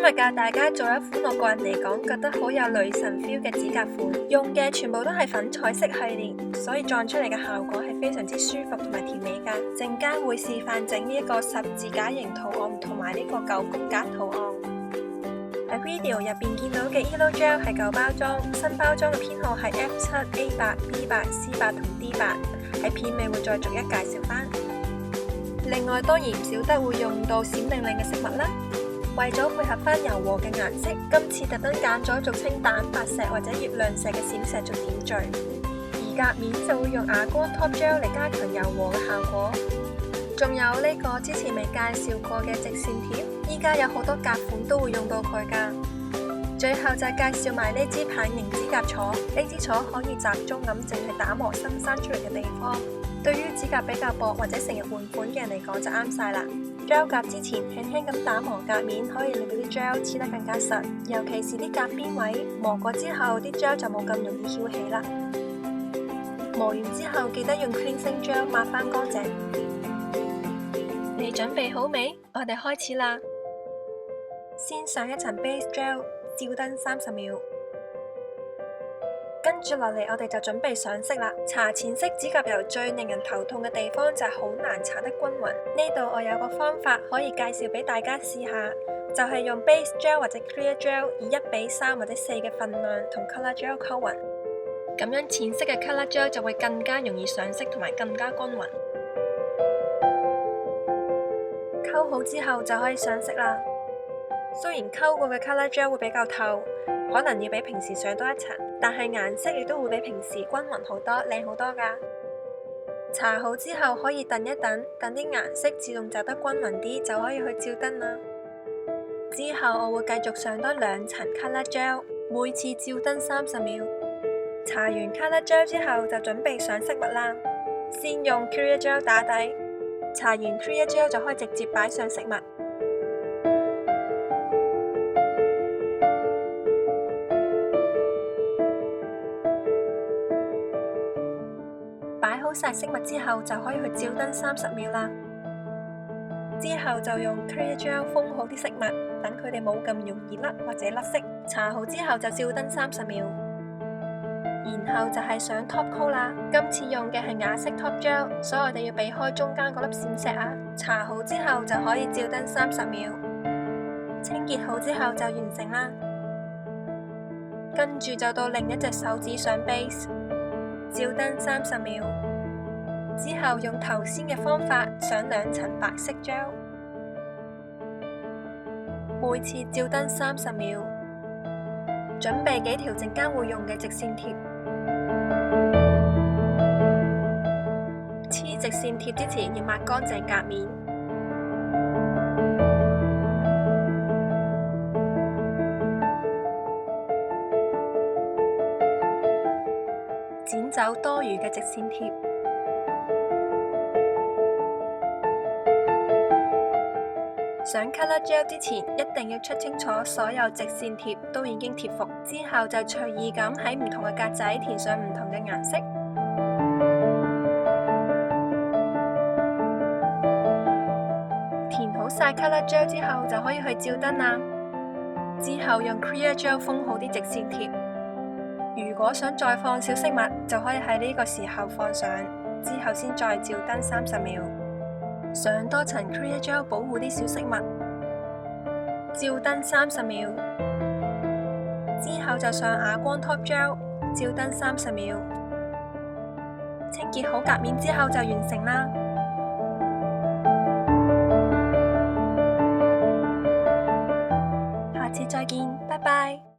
日教大家做一款我個人嚟講覺得好有女神 feel 嘅指甲款，用嘅全部都係粉彩色系列，所以撞出嚟嘅效果係非常之舒服同埋甜美噶。陣間會示範整呢一個十字架形圖案同埋呢個九宮格圖案。喺 video 入邊見到嘅 Elo Gel 係舊包裝，新包裝嘅編號係 F7、A8、B8、C8 同 D8， 喺片尾會再逐一介紹翻。另外當然唔少得會用到閃靈靈嘅飾物啦。為咗配合翻柔和嘅顏色，今次特登揀咗俗稱蛋白石或者月亮石嘅閃石做點綴，而甲面就會用啞光 Top Gel 嚟加強柔和嘅效果。仲有呢個之前未介紹過嘅直線貼，依家有好多甲款都會用到佢噶。最後就介紹埋呢支棒形指甲銼，呢支銼可以集中咁淨係打磨新生出嚟嘅地方，對於指甲比較薄或者成日換款嘅人嚟講就啱晒啦。gel 甲之前輕輕咁打磨甲面，可以令到啲 gel 黐得更加實，尤其是啲甲邊位磨過之後，啲 gel 就冇咁容易翹起啦。磨完之後記得用 cleansing gel 抹翻乾淨。你準備好未？我哋開始啦。先上一層 base gel， 照燈30秒。跟住落嚟，我哋就準備上色啦。搽淺色指甲油最令人頭痛嘅地方就係好難搽得均勻。呢度我有個方法可以介紹俾大家試下，就係用 base gel 或者 clear gel 以1:3或者4嘅份量同 color gel 溝勻，咁樣淺色嘅 color gel 就會更加容易上色同埋更加均勻。溝好之後就可以上色啦。雖然溝過嘅 color gel 會比較透，可能要比平時上多一層，但係顏色亦都會比平時均勻好多，靚好多噶。搽好之後可以等一等，等啲顏色自動走得均勻啲，就可以去照燈啦。之後我會繼續上多2層 color gel， 每次照燈30秒。搽完 color gel 之後就準備上飾物啦。先用 clear gel 打底，搽完 clear gel 就可以直接擺上飾物。擺好晒飾物之後就可以去照燈30秒啦。之後就用 clear gel 封好啲飾物，等佢哋冇咁容易甩或者甩色。搽好之後就照燈30秒。然後就係上 top coat 啦。今次用嘅係啞色 top gel， 所以我哋要避開中間嗰粒閃石啊。搽好之後就可以照燈30秒。清潔好之後就完成啦。跟住就到另一隻手指上 base， 照燈30秒。之後用頭先嘅方法上2層白色 gel， 每次照燈30秒。準備幾條陣間會用嘅直線貼。黐直線貼之前要抹乾淨甲面。剪走多餘嘅直線貼。上 color gel 之前一定要 check 清楚所有直線貼都已經貼服，之後就隨意咁喺唔同嘅格仔填上唔同嘅顏色。填好晒 color gel 之後就可以去照燈啦。之後用 clear gel 封好啲直線貼。如果想再放小飾物，就可以喺呢個時候放上，之後先再照燈30秒。上多層 clear gel 保護啲小飾物，照燈30秒。之後就上啞光 top gel， 照燈30秒。清潔好甲面之後就完成啦。下次再見，拜拜。